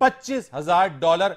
$25,000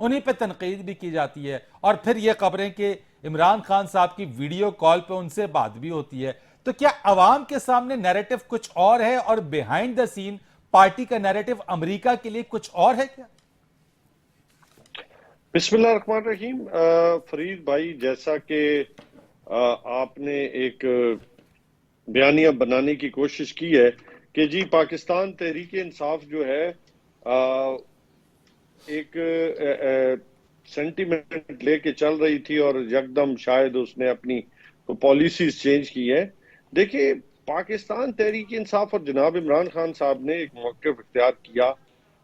انہی پہ تنقید بھی کی جاتی ہے، اور پھر یہ خبریں کہ عمران خان صاحب کی ویڈیو کال پہ ان سے بات بھی ہوتی ہے. تو کیا عوام کے سامنے نیریٹو کچھ اور ہے اور بیہائنڈ دا سین پارٹی کا نیریٹو امریکہ کے لیے کچھ اور ہے کیا؟ بسم اللہ الرحمن الرحیم. فرید بھائی، جیسا کہ آپ نے ایک بیانیہ بنانے کی کوشش کی ہے کہ جی پاکستان تحریک انصاف جو ہے ایک سینٹیمنٹ لے کے چل رہی تھی اور یکدم شاید اس نے اپنی پالیسیز چینج کی ہے. دیکھیں، پاکستان تحریک انصاف اور جناب عمران خان صاحب نے ایک موقف اختیار کیا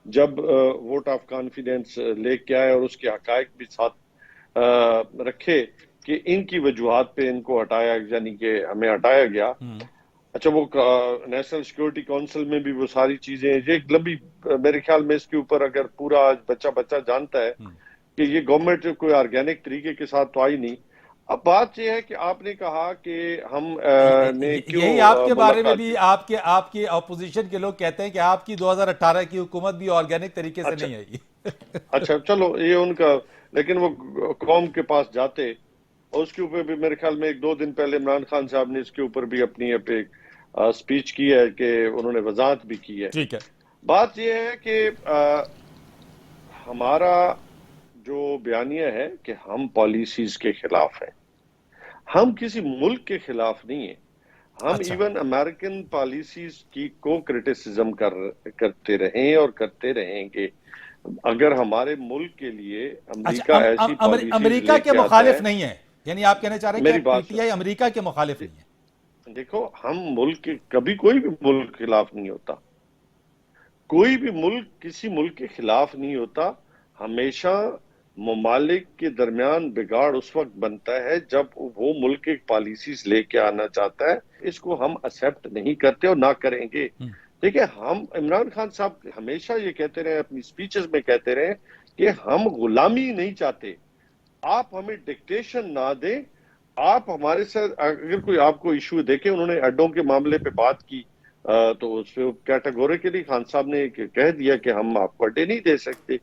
جب ووٹ آف کانفیڈنس لے کے آئے اور اس کے حقائق بھی ساتھ رکھے کہ ان کی وجوہات پہ ان کو ہٹایا، یعنی کہ ہمیں ہٹایا گیا. اچھا، وہ نیشنل سیکورٹی کونسل میں بھی وہ ساری چیزیں، یہ ایک لمبی، میرے خیال میں اس کے اوپر اگر پورا بچہ جانتا ہے کہ یہ گورنمنٹ کوئی آرگینک طریقے کے ساتھ تو آئی نہیں. اب بات یہ ہے کہ آپ نے کہا کہ ہم نے کیوں یہی آپ کے بارے میں بھی آپ کی اپوزیشن کے لوگ کہتے ہیں کہ آپ کی 2018 کی حکومت بھی آرگینک طریقے سے نہیں آئی. اچھا چلو، یہ ان کا، لیکن وہ قوم کے پاس جاتے اور اس کے اوپر بھی میرے خیال میں 1-2 دن پہلے عمران خان صاحب نے اس کے اوپر بھی اپنی سپیچ کی ہے کہ انہوں نے وضاحت بھی کی ہے. ٹھیک ہے. بات یہ ہے کہ ہمارا جو بیانیہ ہے کہ ہم پالیسیز کے خلاف ہیں، ہم کسی ملک کے خلاف نہیں ہیں. ہم ایون امریکن پالیسیز کی کو کرٹیسزم کرتے رہیں اور کرتے رہیں گے. اگر ہمارے ملک کے لیے امریکہ ایسی پالیسیز امریکہ کے مخالف نہیں ہے، یعنی آپ کہنا چاہ رہے ہیں کہ پی ٹی آئی امریکہ کے مخالف نہیں ہے؟ دیکھو، ہم ملک کے کبھی کوئی بھی ملک کے خلاف نہیں ہوتا، کوئی بھی ملک کسی ملک کے خلاف نہیں ہوتا. ہمیشہ ممالک کے درمیان بگاڑ اس وقت بنتا ہے جب وہ ملک ایک پالیسیز لے کے آنا چاہتا ہے. اس کو ہم ایکسپٹ نہیں کرتے اور نہ کریں گے. دیکھیں، ہم عمران خان صاحب ہمیشہ یہ کہتے رہے، اپنی سپیچز میں کہتے رہے کہ ہم غلامی نہیں چاہتے، آپ ہمیں ڈکٹیشن نہ دیں. آپ ہمارے ساتھ اگر کوئی آپ کو ایشو دیکھیں، انہوں نے اڈوں کے معاملے پہ بات کی تو اس پہ کیٹیگوریکلی خان صاحب نے کہہ دیا کہ ہم آپ کو اڈے نہیں دے سکتے.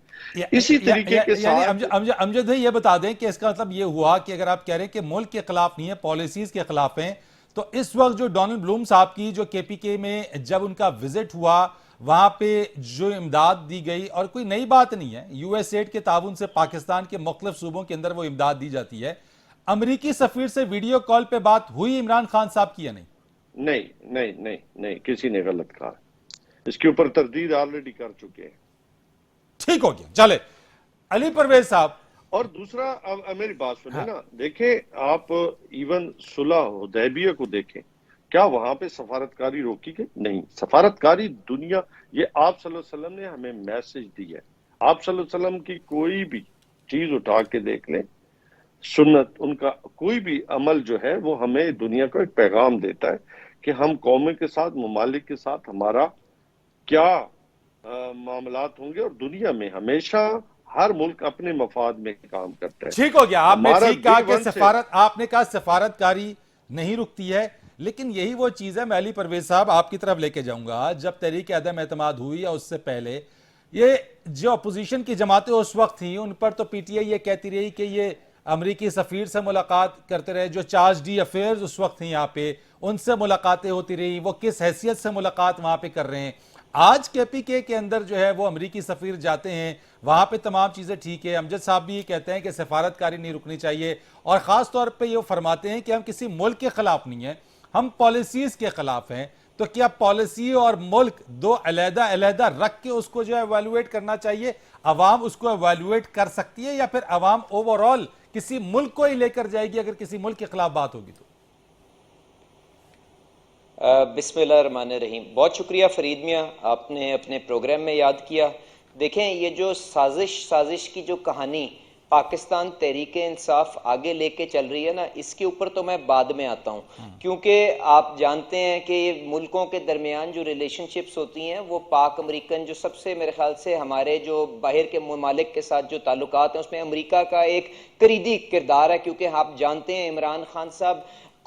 اسی طریقے کے ساتھ امجد بھائی یہ بتا دیں کہ اس کا مطلب یہ ہوا کہ اگر آپ کہہ رہے ہیں کہ ملک کے خلاف نہیں ہے، پالیسیز کے خلاف ہیں، تو اس وقت جو ڈونلڈ بلوم صاحب کی جو کے پی کے میں جب ان کا وزٹ ہوا، وہاں پہ جو امداد دی گئی، اور کوئی نئی بات نہیں ہے، یو ایس ایڈ کے تعاون سے پاکستان کے مختلف صوبوں کے اندر وہ امداد دی جاتی ہے. امریکی سفیر سے ویڈیو کال پہ بات ہوئی عمران خان صاحب کی یا نہیں؟ نہیں، کسی نے غلط کہا. اس کے اوپر تردید آلریڈی کر چکے ہیں. ٹھیک ہو گیا. چلے علی پرویز صاحب. اور دوسرا، میری بات سنیں نا، دیکھیں آپ ایون صلح حدیبیہ کو دیکھیں، کیا وہاں پہ سفارتکاری روکی گئی؟ نہیں. سفارتکاری دنیا، یہ آپ صلی اللہ علیہ وسلم نے ہمیں میسج دی ہے. آپ صلی اللہ علیہ وسلم کی کوئی بھی چیز اٹھا کے دیکھ لیں، سنت، ان کا کوئی بھی عمل جو ہے وہ ہمیں دنیا کو ایک پیغام دیتا ہے کہ ہم قوموں کے ساتھ، ممالک کے ساتھ ہمارا کیا معاملات ہوں گے. اور دنیا میں ہمیشہ ہر ملک اپنے مفاد میں کام کرتا ہے. ٹھیک ہو گیا. آپ نے ٹھیک کہا کہ آپ نے کہا سفارتکاری نہیں رکتی ہے، لیکن یہی وہ چیز ہے. میں علی پرویز صاحب آپ کی طرف لے کے جاؤں گا. جب تحریک عدم اعتماد ہوئی یا اس سے پہلے، یہ جو اپوزیشن کی جماعتیں اس وقت تھیں، ان پر تو پی ٹی آئی یہ کہتی رہی کہ یہ امریکی سفیر سے ملاقات کرتے رہے، جو چارج ڈی افیئرز اس وقت تھیں یہاں پہ، ان سے ملاقاتیں ہوتی رہی. وہ کس حیثیت سے ملاقات وہاں پہ کر رہے ہیں؟ آج کے پی کے اندر جو ہے وہ امریکی سفیر جاتے ہیں، وہاں پہ تمام چیزیں ٹھیک ہے. امجد صاحب بھی یہ کہتے ہیں کہ سفارتکاری نہیں رکنی چاہیے، اور خاص طور پہ یہ فرماتے ہیں کہ ہم کسی ملک کے خلاف نہیں ہیں، ہم پالیسیز کے خلاف ہیں. تو کیا پالیسی اور ملک دو علیحدہ علیحدہ رکھ کے اس کو جو ہے ایویلویٹ کرنا چاہیے؟ عوام اس کو ایویلویٹ کر سکتی ہے، یا پھر عوام اوورال کسی ملک کو ہی لے کر جائے گی اگر کسی ملک کے خلاف بات ہوگی تو؟ بسم اللہ الرحمن الرحیم. بہت شکریہ فرید میاں، آپ نے اپنے پروگرام میں یاد کیا. دیکھیں، یہ جو سازش کی جو کہانی پاکستان تحریک انصاف آگے لے کے چل رہی ہے نا، اس کے اوپر تو میں بعد میں آتا ہوں، کیونکہ آپ جانتے ہیں کہ ملکوں کے درمیان جو ریلیشن شپس ہوتی ہیں وہ پاک امریکن، جو سب سے میرے خیال سے ہمارے جو باہر کے ممالک کے ساتھ جو تعلقات ہیں اس میں امریکہ کا ایک کلیدی کردار ہے. کیونکہ آپ جانتے ہیں عمران خان صاحب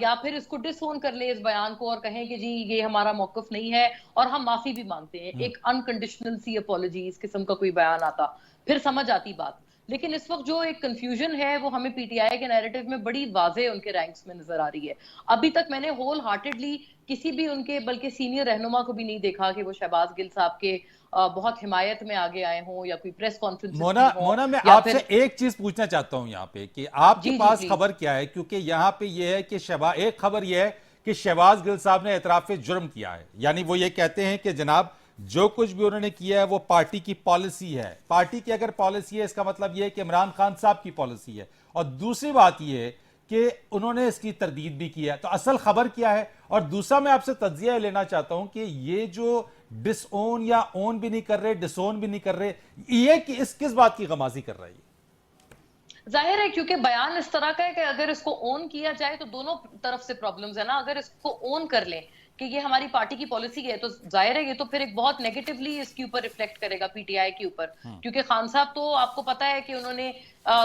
یا پھر اس کو ڈس اون کر لے اس بیان کو اور کہیں کہ جی یہ ہمارا موقف نہیں ہے اور ہم معافی بھی مانگتے ہیں، ایک انکنڈیشنل سی اپولوجی اس قسم کا کوئی بیان آتا، پھر سمجھ آتی بات. لیکن اس وقت جو ایک کنفیوژن ہے وہ ہمیں پی ٹی آئی کے نیریٹو میں بڑی واضح ان کے رینکس میں نظر آ رہی ہے. ابھی تک میں نے ہول ہارٹیڈلی کسی بھی ان کے بلکہ سینئر رہنما کو بھی نہیں دیکھا کہ وہ شہباز گل صاحب کے بہت حمایت میں آگے آئے ہوں یا کوئی پریس کانفرنس. مونا میں آپ سے ایک چیز پوچھنا چاہتا ہوں یہاں پہ کہ آپ کے پاس خبر کیا ہے، کیونکہ یہاں پہ یہ ہے کہ ایک خبر یہ ہے کہ شہباز گل صاحب نے اعتراف جرم کیا ہے، یعنی وہ یہ کہتے ہیں کہ جناب جو کچھ بھی انہوں نے کیا ہے وہ پارٹی کی پالیسی ہے، پارٹی کی اگر پالیسی ہے اس کا مطلب یہ ہے کہ عمران خان صاحب کی پالیسی ہے، اور دوسری بات یہ ہے کہ انہوں نے اس کی تردید بھی کیا ہے. تو اصل خبر کیا ہے؟ اور دوسرا میں آپ سے تجزیہ لینا چاہتا ہوں کہ یہ جو ڈس اون یا اون بھی نہیں کر رہے، ڈس اون بھی نہیں کر رہے، یہ کہ اس کس بات کی غمازی کر رہی ہے؟ ظاہر ہے کیونکہ بیان اس طرح کا ہے کہ اگر اس کو اون کیا جائے تو دونوں طرف سے پرابلمز ہیں نا. اگر اس کو اون کر لیں کہ یہ ہماری پارٹی کی پالیسی ہے تو ظاہر ہے یہ تو پھر ایک بہت نیگیٹیولی اس کے اوپر ریفلیکٹ کرے گا پی ٹی آئی کے اوپر، کیونکہ خان صاحب تو آپ کو پتا ہے کہ انہوں نے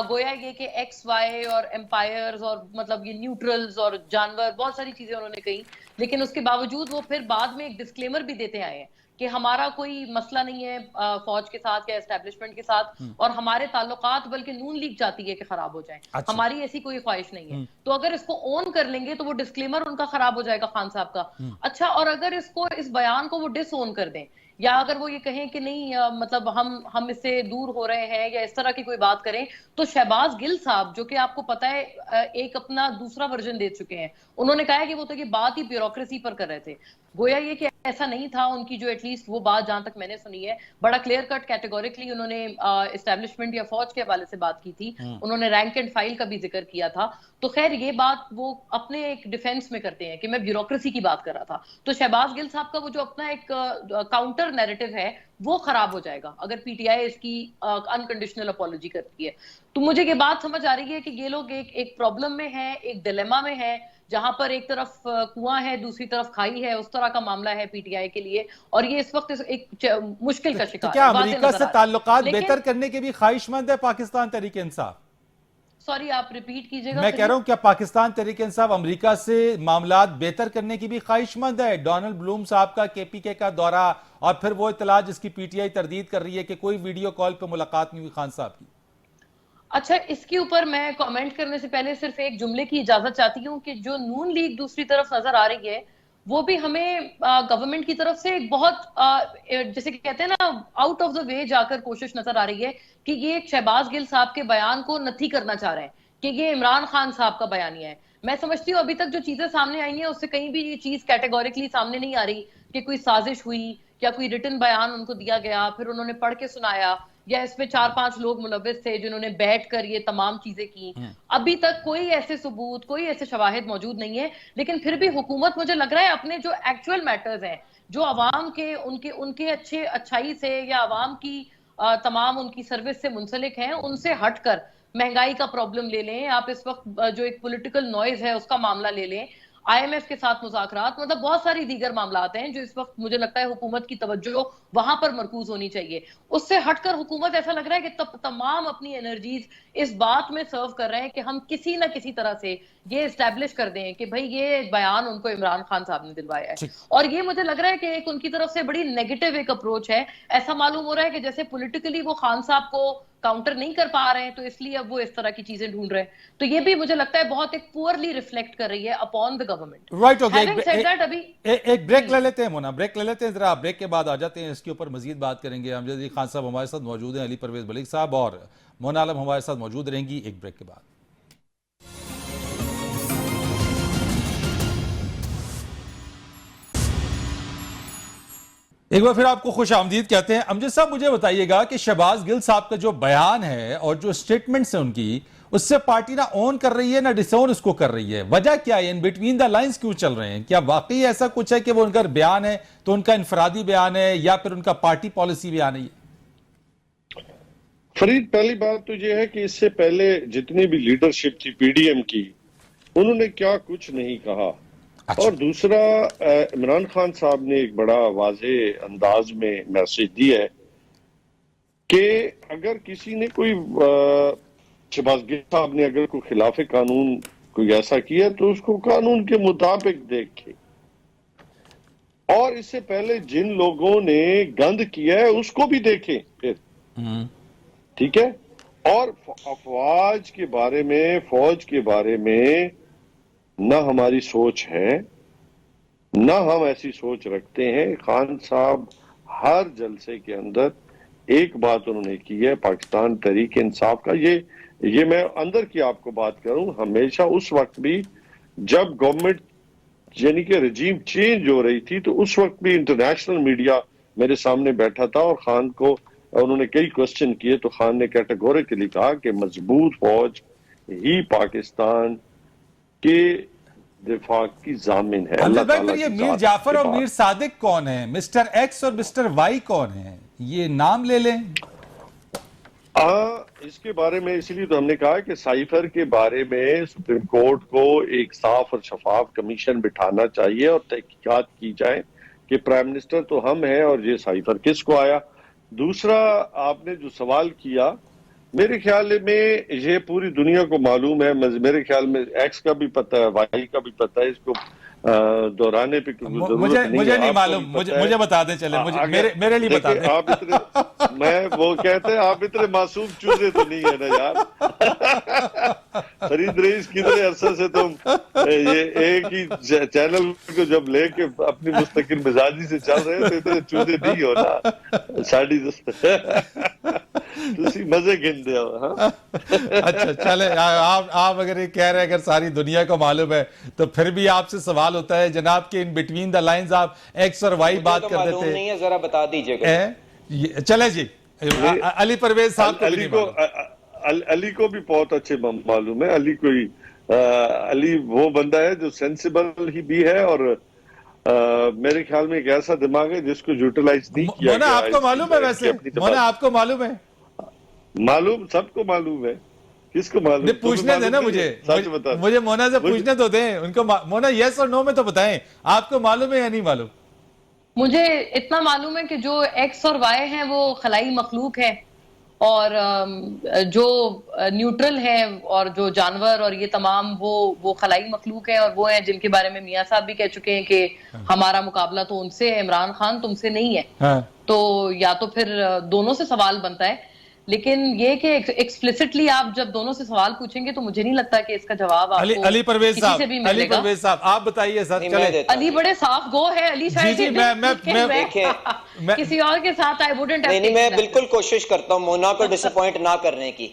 گویا یہ کہ ایکس وائی اور امپائرز اور مطلب یہ نیوٹرلز اور جانور بہت ساری چیزیں انہوں نے کہی، لیکن اس کے باوجود وہ پھر بعد میں ایک ڈسکلیمر بھی دیتے آئے ہیں کہ ہمارا کوئی مسئلہ نہیں ہے فوج کے ساتھ یا اسٹیبلشمنٹ کے ساتھ، اور ہمارے تعلقات بلکہ نون لیگ چاہتی ہے کہ خراب ہو جائیں، ہماری ایسی کوئی خواہش نہیں ہے. تو اگر اس کو اون کر لیں گے تو وہ ڈسکلیمر ان کا خراب ہو جائے گا خان صاحب کا. اچھا، اور اگر اس بیان کو وہ ڈس اون کر دیں یا اگر وہ یہ کہیں کہ نہیں مطلب ہم اس سے دور ہو رہے ہیں یا اس طرح کی کوئی بات کریں، تو شہباز گل صاحب جو کہ آپ کو پتا ہے ایک اپنا دوسرا ورژن دے چکے ہیں، انہوں نے کہا ہے کہ وہ تو یہ بات ہی بیوروکریسی پر کر رہے تھے. گویا یہ کہ ایسا نہیں تھا، ان کی جو ایٹ لیسٹ وہ بات جہاں تک میں نے سنی ہے بڑا کلیئر کٹ کیٹیگوریکلی انہوں نے اسٹیبلشمنٹ یا فوج کے حوالے سے بات کی تھی، انہوں نے رینک اینڈ فائل کا بھی ذکر کیا تھا. تو خیر یہ بات وہ اپنے ایک ڈیفینس میں کرتے ہیں کہ میں بیوروکریسی کی بات کر رہا تھا. تو شہباز گل صاحب کا وہ جو اپنا ایک کاؤنٹر نیریٹو ہے وہ خراب ہو جائے گا اگر پی ٹی آئی اس کی انکنڈیشنل اپولوجی کرتی ہے. تو مجھے یہ بات سمجھ آ رہی ہے کہ یہ لوگ ایک پرابلم میں ہیں، ایک ڈیلیما میں ہیں، جہاں پر ایک طرف کنواں ہے دوسری طرف کھائی ہے، اس طرح کا معاملہ ہے پی ٹی آئی کے لیے، اور یہ اس وقت ایک مشکل کا شکار ہے. کیا امریکہ سے تعلقات بہتر کرنے کے بھی خواہش مند ہے پاکستان تحریک انصاف؟ سوری آپ ریپیٹ کیجئے گا. میں کہہ رہا ہوں کیا پاکستان تحریک انصاف امریکہ سے معاملات بہتر کرنے کی بھی خواہش مند ہے؟ ڈونلڈ بلوم صاحب کا کے پی کے کا دورہ اور پھر وہ اطلاع جس کی پی ٹی آئی تردید کر رہی ہے کہ کوئی ویڈیو کال پہ ملاقات نہیں ہوئی خان صاحب کی. اچھا، اس کے اوپر میں کامنٹ کرنے سے پہلے صرف ایک جملے کی اجازت چاہتی ہوں کہ جو نون لیگ دوسری طرف نظر آ رہی ہے وہ بھی ہمیں گورنمنٹ کی طرف سے ایک بہت جیسے کہ کہتے ہیں نا آؤٹ آف دا وے جا کر کوشش نظر آ رہی ہے کہ یہ شہباز گل صاحب کے بیان کو نتھی کرنا چاہ رہے ہیں کہ یہ عمران خان صاحب کا بیانیہ ہے. میں سمجھتی ہوں ابھی تک جو چیزیں سامنے آئی ہیں اس سے کہیں بھی یہ چیز کیٹیگوریکلی سامنے نہیں آ رہی کہ کوئی سازش ہوئی یا کوئی ریٹن بیان ان کو دیا گیا پھر انہوں نے پڑھ کے سنایا یا اس میں 4-5 لوگ ملوث تھے جنہوں نے بیٹھ کر یہ تمام چیزیں کی. ابھی تک کوئی ایسے ثبوت، کوئی ایسے شواہد موجود نہیں ہے، لیکن پھر بھی حکومت مجھے لگ رہا ہے اپنے جو ایکچوئل میٹرز ہیں، جو عوام کے ان کے اچھائی سے یا عوام کی تمام ان کی سروس سے منسلک ہیں، ان سے ہٹ کر مہنگائی کا پرابلم لے لیں، آپ اس وقت جو ایک پولیٹیکل نوائز ہے اس کا معاملہ لے لیں، آئی ایم ایف کے ساتھ مذاکرات، مطلب بہت ساری دیگر معاملات ہیں جو اس وقت مجھے لگتا ہے حکومت کی توجہ وہاں پر مرکوز ہونی چاہیے. اس سے ہٹ کر حکومت ایسا لگ رہا ہے کہ تمام اپنی انرجیز اس بات میں سرو کر رہے ہیں کہ ہم کسی نہ کسی طرح سے یہ اسٹیبلش کر دیں کہ بھئی یہ بیان ان کو عمران خان صاحب نے دلوایا ہے. اور یہ مجھے لگ رہا ہے کہ ایک ان کی طرف سے بڑی نیگیٹو ایک اپروچ ہے. ایسا معلوم ہو رہا ہے کہ جیسے پولیٹیکلی وہ خان صاحب کو کاؤنٹر نہیں کر پا رہے ہیں تو اس لیے اب وہ اس طرح کی چیزیں ڈھونڈ رہے ہیں. تو یہ بھی مجھے لگتا ہے بہت ایک پورلی ریفلیکٹ کر رہی ہے اپون دا گورنمنٹ. رائٹ، ایک بریک لے لیتے ہیں مونا، بریک لے لیتے ہیں ذرا، بریک کے بعد آ جاتے ہیں، اس کے اوپر مزید بات کریں گے. امجد علی خان صاحب ہمارے ساتھ موجود ہیں، علی پرویز ملک صاحب اور مونا عالم ہمارے ساتھ موجود رہیں گی ایک بریک کے بعد. ایک بار پھر آپ کو خوش آمدید کہتے ہیں. امجد صاحب مجھے بتائیے گا کہ شہباز گل صاحب کا جو بیان ہے اور جو سٹیٹمنٹس ہیں ان کی، اس سے پارٹی نہ اون کر رہی ہے نہ ڈس اون اس کو کر رہی ہے، وجہ کیا ہے؟ ان بٹوین دا لائنز کیوں چل رہے ہیں؟ کیا واقعی ایسا کچھ ہے کہ وہ ان کا بیان ہے تو ان کا انفرادی بیان ہے یا پھر ان کا پارٹی پالیسی بیان ہے؟ فرید، پہلی بات تو یہ ہے کہ اس سے پہلے جتنی بھی لیڈرشپ تھی پی ڈی ایم کی، انہوں نے کیا کچھ نہیں کہا. اور دوسرا، عمران خان صاحب نے ایک بڑا واضح انداز میں میسج دیا ہے کہ اگر کسی نے کوئی شہباز گل صاحب نے اگر کوئی خلاف قانون کوئی ایسا کیا تو اس کو قانون کے مطابق دیکھے، اور اس سے پہلے جن لوگوں نے گند کیا ہے اس کو بھی دیکھیں پھر، ٹھیک ہے؟ اور افواج کے بارے میں، فوج کے بارے میں نہ ہماری سوچ ہے، نہ ہم ایسی سوچ رکھتے ہیں۔ خان صاحب ہر جلسے کے اندر ایک بات انہوں نے کی ہے، پاکستان تحریک انصاف کا، یہ میں اندر کی آپ کو بات کروں، ہمیشہ اس وقت بھی جب گورنمنٹ یعنی کہ رجیم چینج ہو رہی تھی تو اس وقت بھی انٹرنیشنل میڈیا میرے سامنے بیٹھا تھا اور خان کو انہوں نے کئی کوسچن کیے تو خان نے کیٹیگوریکلی کہا کہ مضبوط فوج ہی پاکستان کے دفاع کی ضامن ہے۔ عبد بھائی پھر یہ میر جعفر اور میر صادق کون ہیں؟ مسٹر ایکس اور مسٹر وائی کون ہیں؟ یہ نام لے لیں۔ اس کے بارے میں اس لیے تو ہم نے کہا کہ سائفر کے بارے میں سپریم کورٹ کو ایک صاف اور شفاف کمیشن بٹھانا چاہیے اور تحقیقات کی جائے کہ پرائم منسٹر تو ہم ہیں اور یہ سائفر کس کو آیا۔ دوسرا آپ نے جو سوال کیا، میرے خیال میں یہ پوری دنیا کو معلوم ہے، میرے خیال میں ایکس کا بھی پتہ ہے، وائی کا بھی پتہ ہے، اس کو دہرانے پہ ضرورت نہیں ہے۔ مجھے نہیں معلوم، مجھے بتا دیں، چلے میرے لیے بتا دیں۔ آپ اتنے میں وہ کہتے ہیں آپ اتنے معصوم چوزے تو نہیں ہے نا یار۔ فرید رئیس کتنے عرصے سے تم یہ ایک ہی چینل کو جب لے کے اپنی مستقل مزاجی سے چل رہے تو اتنے چوزے نہیں ہو نا ساڑھی تسی مزے گن دیا ہو۔ اچھا چلے، آپ اگر یہ کہہ رہے ہیں اگر ساری دنیا کو معلوم ہے تو پھر بھی آپ سے سوال ہوتا ہے جناب کہ ان بٹوین دا لائنز آپ ایکس اور وائی بات کر دیتے ہیں۔ نہیں ہے، ذرا بتا دیجئے گا۔ چلے جی، علی پرویز صاحب کو بھی نہیں معلوم۔ علی کو بھی بہت اچھے معلوم ہے۔ علی وہ بندہ ہے جو سینسیبل ہی بھی ہے اور میرے خیال میں ایک ایسا دماغ ہے جس کو یوٹیلائز نہیں کیا مونا گیا۔ آپ کو معلوم ہے ویسے؟ مونا آپ کو معلوم ہے؟ معلوم، سب کو معلوم ہے۔ کس کو معلوم؟ پوچھنے دیں نا مجھے مونا سے پوچھنے تو دیں ان کو۔ مونا یس اور نو میں تو بتائیں، آپ کو معلوم ہے یا نہیں معلوم؟ مجھے اتنا معلوم ہے کہ جو ایکس اور وائی ہیں وہ خلائی مخلوق ہے، اور جو نیوٹرل ہے اور جو جانور اور یہ تمام وہ خلائی مخلوق ہے، اور وہ ہیں جن کے بارے میں میاں صاحب بھی کہہ چکے ہیں کہ ہمارا مقابلہ تو ان سے ہے، عمران خان تم سے نہیں ہے۔ تو یا تو پھر دونوں سے سوال بنتا ہے، لیکن یہ کہ ایکسپلیسٹلی آپ جب دونوں سے سوال پوچھیں گے تو مجھے نہیں لگتا کہ اس کا جواب آپ کو علی پرویز کسی سے بھی ملے گا۔ آپ بتائیے سر۔ چلے، علی بڑے صاف گو ہے، علی شاید میں کسی اور کے ساتھ I wouldn't have نہیں، میں بالکل کوشش کرتا ہوں مونا کو ڈس اپوائنٹ نہ کرنے کی۔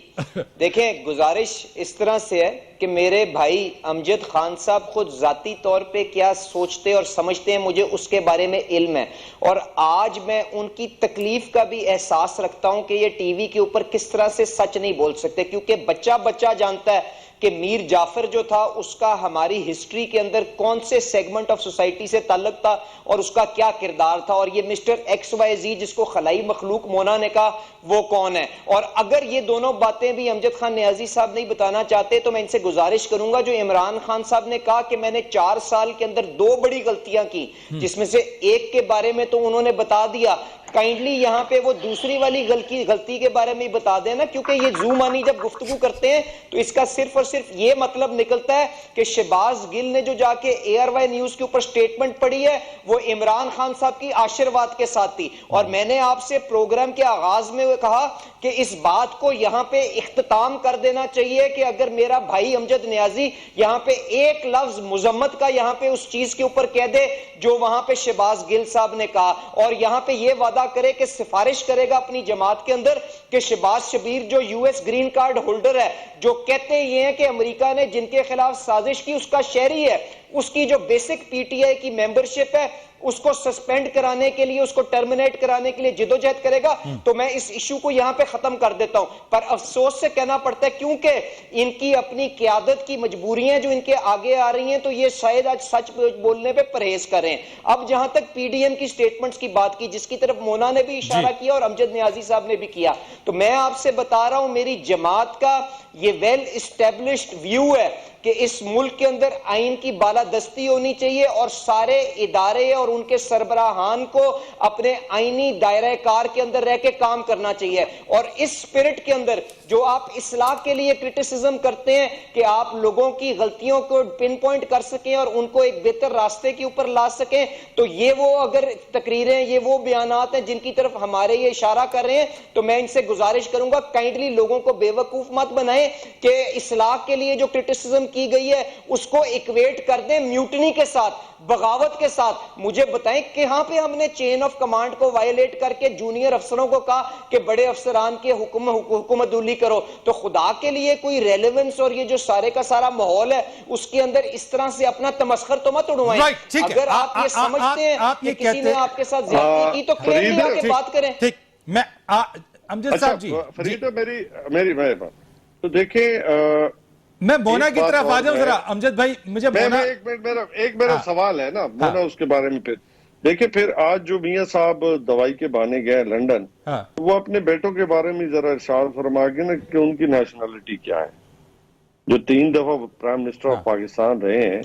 دیکھیں، گزارش اس طرح سے ہے کہ میرے بھائی امجد خان صاحب خود ذاتی طور پہ کیا سوچتے اور سمجھتے ہیں مجھے اس کے بارے میں علم ہے، اور آج میں ان کی تکلیف کا بھی احساس رکھتا ہوں کہ یہ ٹی وی کے اوپر کس طرح سے سچ نہیں بول سکتے، کیونکہ بچہ جانتا ہے کہ میر جعفر جو تھا اس کا ہماری ہسٹری کے اندر کون سے سیگمنٹ آف سوسائٹی سے تعلق تھا اور اس کا کیا کردار تھا، اور یہ مسٹر ایکس وائی زی جس کو خلائی مخلوق مونا نے کہا وہ کون ہے۔ اور اگر یہ دونوں باتیں بھی امجد خان نیازی صاحب نہیں بتانا چاہتے تو میں ان سے گزارش کروں گا، جو عمران خان صاحب نے کہا کہ میں نے 4 سال کے اندر 2 بڑی غلطیاں کی، جس میں سے ایک کے بارے میں تو انہوں نے بتا دیا، کائنڈلی یہاں پہ وہ دوسری والی غلطی کے بارے میں بتا دینا، کیونکہ یہ زومانی جب گفتگو کرتے ہیں تو اس کا صرف اور صرف یہ مطلب نکلتا ہے کہ شہباز گل نے جو جا کے ARY نیوز کے اوپر سٹیٹمنٹ پڑھی ہے وہ عمران خان صاحب کی آشرواد کے ساتھ تھی، اور میں نے آپ سے پروگرام کے آغاز میں کہا کہ اس بات کو یہاں پہ اختتام کر دینا چاہیے کہ اگر میرا بھائی امجد نیازی یہاں پہ ایک لفظ مذمت کا یہاں پہ اس چیز کے اوپر کہہ دے جو وہاں پہ شہباز گل صاحب نے کہا، اور یہاں پہ یہ وعدہ کرے کہ سفارش کرے گا اپنی جماعت کے اندر کہ شہباز شبیر جو US گرین کارڈ ہولڈر ہے، جو کہتے یہ ہیں کہ امریکہ نے جن کے خلاف سازش کی اس کا شہری ہے، اس کی جو بیسک PTI کی ممبرشپ ہے اس کو سسپینڈ کرانے کے لیے، اس کو ٹرمینیٹ کرانے کے لیے جدوجہد کرے گا، تو میں اس ایشو کو یہاں پہ ختم کر دیتا ہوں۔ پر افسوس سے کہنا پڑتا ہے کیونکہ ان کی اپنی قیادت کی مجبوریاں جو ان کے آگے آ رہی ہیں تو یہ شاید آج سچ بولنے پہ پرہیز کریں۔ اب جہاں تک PDM کی سٹیٹمنٹس کی بات کی جس کی طرف مونا نے بھی اشارہ کیا اور امجد نیازی صاحب نے بھی کیا، تو میں آپ سے بتا رہا ہوں میری جماعت کا یہ ویل اسٹیبلشڈ ویو ہے کہ اس ملک کے اندر آئین کی بالادستی ہونی چاہیے اور سارے ادارے اور ان کے سربراہان کو اپنے آئینی دائرہ کار کے اندر رہ کے کام کرنا چاہیے. اور اس سپرٹ کے اندر جو آپ اصلاح کے لیے کرٹیسزم کرتے ہیں کہ آپ لوگوں کی غلطیوں کو پن پوائنٹ کر سکیں اور ان کو ایک بہتر راستے کے اوپر لا سکیں, تو یہ وہ اگر تقریریں, یہ وہ بیانات ہیں جن کی طرف ہمارے یہ اشارہ کر رہے ہیں, تو میں ان سے گزارش کروں گا کائنڈلی لوگوں کو بے وقوف مت بنائیں کہ اصلاح کے لیے جو کرٹیسزم کی گئی ہے اس کو ایکویٹ کر دیں میوٹنی کے ساتھ, بغاوت کے ساتھ. مجھے بتائیں کہ ہاں پہ ہم نے چین آف کمانڈ کو وائلیٹ کر کے جونیئر افسروں کو کہا کہ بڑے افسران کے حکومت دولی کرو, تو خدا کے لیے کوئی ریلیونس اور یہ جو سارے کا سارا ماحول ہے اس کے اندر اس طرح سے اپنا تمسخر تو مت اڑوائیں. اگر آپ یہ سمجھتے ہیں کہ کسی نے آپ کے ساتھ زیادتی کی تو کلیئرلی آ کے بات کریں. ٹھیک, میں امجد صاحب جی فرید میری بات تو دیکھیں, میں مونا کی طرف آ جاؤں ذرا. امجد بھائی مجھے مونا, ایک میرا سوال ہے نا مونا, اس کے بارے میں. پھر دیکھیں, پھر آج جو میاں صاحب دوائی کے بہانے گئے لنڈن, وہ اپنے بیٹوں کے بارے میں ذرا ارشاد فرما کے نا کہ ان کی نیشنلٹی کیا ہے, جو 3 دفعہ پرائم منسٹر آف پاکستان رہے ہیں,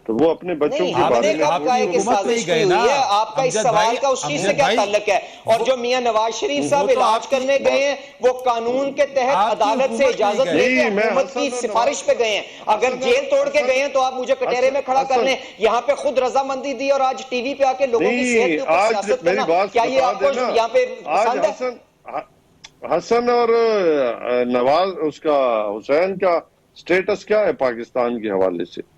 تو وہ اپنے بچوں کے بارے میں آپ کا اس سوال کا اس چیز سے کیا تعلق ہے؟ اور جو میاں نواز شریف صاحب علاج کرنے گئے ہیں وہ قانون کے تحت عدالت سے اجازت لے کے حکومت کی سفارش پہ گئے ہیں. اگر جیل توڑ کے گئے ہیں تو آپ مجھے کٹہرے میں کھڑا کر لیں. یہاں پہ خود رضامندی دی اور آج ٹی وی پہ آ کے لوگوں کی صحت کے اوپر سیاست کرنا, کیا یہ آپ کو یہاں پہ پسند ہے؟ حسن اور نواز, اس کا حسین کا سٹیٹس کیا ہے پاکستان کے حوالے سے؟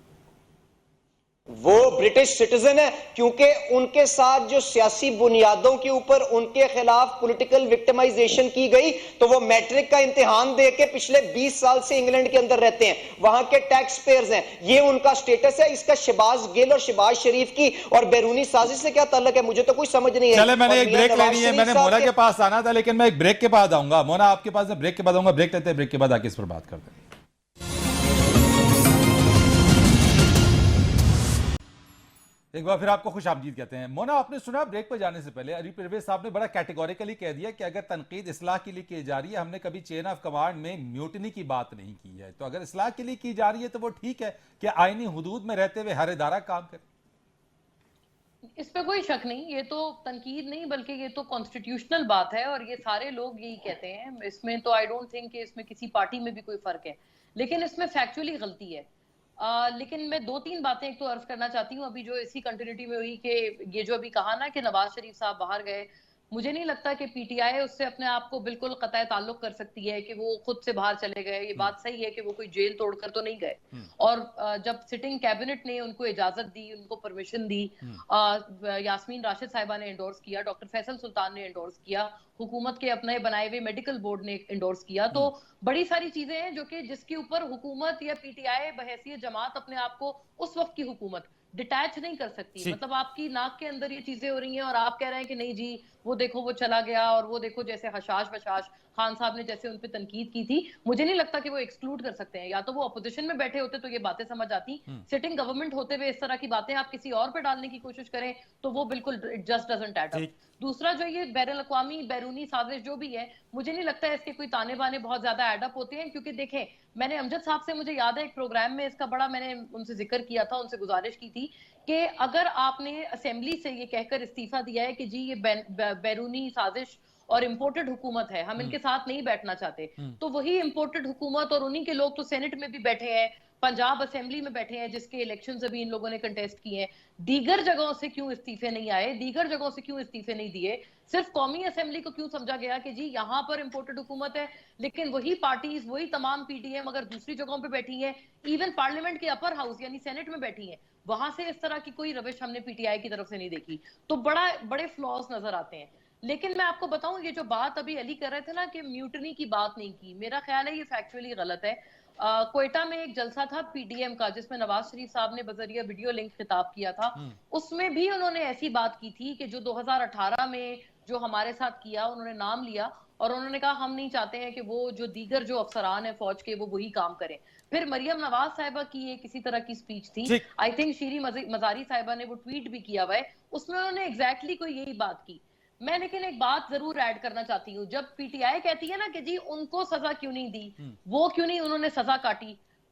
وہ برٹش سٹیزن ہے, کیونکہ ان کے ساتھ جو سیاسی بنیادوں کے اوپر ان کے خلاف پولیٹیکل وکٹمائزیشن کی گئی, تو وہ میٹرک کا امتحان دے کے پچھلے 20 سال سے انگلینڈ کے اندر رہتے ہیں, وہاں کے ٹیکس پیئرز ہیں, یہ ان کا سٹیٹس ہے. اس کا شہباز گل اور شہباز شریف کی اور بیرونی سازش سے کیا تعلق ہے؟ مجھے تو کوئی سمجھ نہیں ہے. چلے, میں نے ایک بریک لینی ہے, میں نے مونا کے پاس آنا تھا, لیکن میں ایک بریک کے بعد آؤں گا. مونا آپ کے پاس بریک کے بعد آؤں گا, بریک لیتے ہیں, بریک کے بعد آ کے اس پر بات کرتے ہیں. ایک بار پھر آپ کو خوش آمدید کہتے ہیں. مونا, آپ نے سنا بریک پر جانے سے پہلے علی پرویز صاحب نے بڑا کیٹیگوریکلی کہہ دیا کہ اگر تنقید اصلاح کے لیے کی جا رہی ہے, ہم نے کبھی چین آف کمانڈ میں میوٹنی کی بات نہیں کی ہے, تو اگر اصلاح کے لیے کی جا رہی ہے تو وہ ٹھیک ہے کہ آئینی حدود میں رہتے ہوئے ہر ادارہ کام کرے. اس پہ کوئی شک نہیں, یہ تو تنقید نہیں بلکہ یہ تو کانسٹیٹیوشنل بات ہے, اور یہ سارے لوگ یہی کہتے ہیں. اس میں تو آئی ڈونٹ تھنک کہ اس میں کسی پارٹی میں بھی کوئی فرق ہے, لیکن اس میں فیکچولی غلطی ہے. لیکن میں 2-3 باتیں ایک تو عرض کرنا چاہتی ہوں, ابھی جو اسی کنٹینیوٹی میں ہوئی کہ یہ جو ابھی کہا نا کہ نواز شریف صاحب باہر گئے, مجھے نہیں لگتا کہ پی ٹی آئی اس سے اپنے آپ کو بالکل قطع تعلق کر سکتی ہے کہ وہ خود سے باہر چلے گئے. یہ بات صحیح ہے کہ وہ کوئی جیل توڑ کر تو نہیں گئے, اور جب سٹنگ کیبنٹ نے ان کو اجازت دی, ان کو پرمیشن دی, یاسمین راشد صاحبہ نے انڈورس کیا, ڈاکٹر فیصل سلطان نے انڈورس کیا, حکومت کے اپنے بنائے ہوئے میڈیکل بورڈ نے انڈورس کیا, تو بڑی ساری چیزیں ہیں جو کہ جس کے اوپر حکومت یا پی ٹی آئی بحیثیت جماعت اپنے آپ کو اس وقت کی حکومت ڈیٹیچ نہیں کر سکتی. مطلب آپ کی ناک کے اندر یہ چیزیں ہو رہی ہیں اور آپ کہہ رہے ہیں کہ نہیں جی وہ دیکھو وہ چلا گیا, اور وہ دیکھو جیسے حشاش بشاش خان صاحب نے جیسے ان پہ تنقید کی تھی, مجھے نہیں لگتا کہ وہ ایکسکلوڈ کر سکتے ہیں. یا تو وہ اپوزیشن میں بیٹھے ہوتے تو یہ باتیں سمجھ آتی, سٹنگ گورنمنٹ ہوتے ہوئے اس طرح کی باتیں آپ کسی اور پہ ڈالنے کی کوشش کریں تو وہ بالکل جسٹ ڈزنٹ ایڈ اپ. دوسرا جو یہ بین الاقوامی بیرونی سازش جو بھی ہے, مجھے نہیں لگتا ہے اس کے کوئی تانے بانے بہت زیادہ ایڈ اپ ہوتے ہیں, کیونکہ دیکھیں میں نے امجد صاحب سے, مجھے یاد ہے ایک پروگرام میں اس کا بڑا میں نے ان سے ذکر کیا تھا, ان سے گزارش کی تھی کہ اگر آپ نے اسمبلی سے یہ کہہ کر استعفیٰ دیا ہے کہ جی یہ بیرونی سازش اور امپورٹڈ حکومت ہے, ہم ان کے ساتھ نہیں بیٹھنا چاہتے, تو وہی امپورٹڈ حکومت اور انہی کے لوگ تو سینٹ میں بھی بیٹھے ہیں, پنجاب اسمبلی میں بیٹھے ہیں جس کے الیکشنز ابھی ان لوگوں نے کنٹیسٹ کیے ہیں. دیگر جگہوں سے کیوں استعفے نہیں آئے, دیگر جگہوں سے کیوں استعفے نہیں دیے, صرف قومی اسمبلی کو کیوں سمجھا گیا کہ جی یہاں پر امپورٹڈ حکومت ہے, لیکن وہی پارٹیز وہی تمام پی ٹی ایم اگر دوسری جگہوں پہ بیٹھی ہیں, ایون پارلیمنٹ کے اپر ہاؤس یعنی سینٹ میں بیٹھی ہیں, وہاں سے اس طرح کی کوئی روش ہم نے پی ٹی آئی کی طرف سے نہیں دیکھی, تو بڑے فلاز نظر آتے ہیں. لیکن میں آپ کو بتاؤں, یہ جو بات ابھی علی کر رہے تھے نا کہ میوٹنی کی بات نہیں کی, میرا خیال ہے یہ فیکچولی غلط ہے. کوئٹہ میں ایک جلسہ تھا پی ڈی ایم کا جس میں نواز شریف صاحب نے بذریعہ ویڈیو لنک خطاب کیا تھا, اس میں بھی انہوں نے ایسی بات کی تھی کہ جو 2018 میں جو ہمارے ساتھ کیا, انہوں نے نام لیا اور انہوں نے کہا ہم نہیں چاہتے ہیں کہ وہ جو دیگر جو افسران ہیں فوج کے وہ وہی کام کریں. پھر مریم نواز صاحبہ کی یہ کسی طرح کی سپیچ تھی, آئی تھنک شیری مزاری صاحبہ نے وہ ٹویٹ بھی کیا ہوا ہے, اس میں انہوں نے ایگزیکٹلی کوئی یہی بات کی. میں لیکن ایک بات ضرور ایڈ کرنا چاہتی ہوں, جب پی ٹی آئی کہتی ہے نا کہ جی ان کو سزا کیوں نہیں دی, وہ کیوں نہیں انہوں نے سزا کاٹی,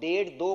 1.5-2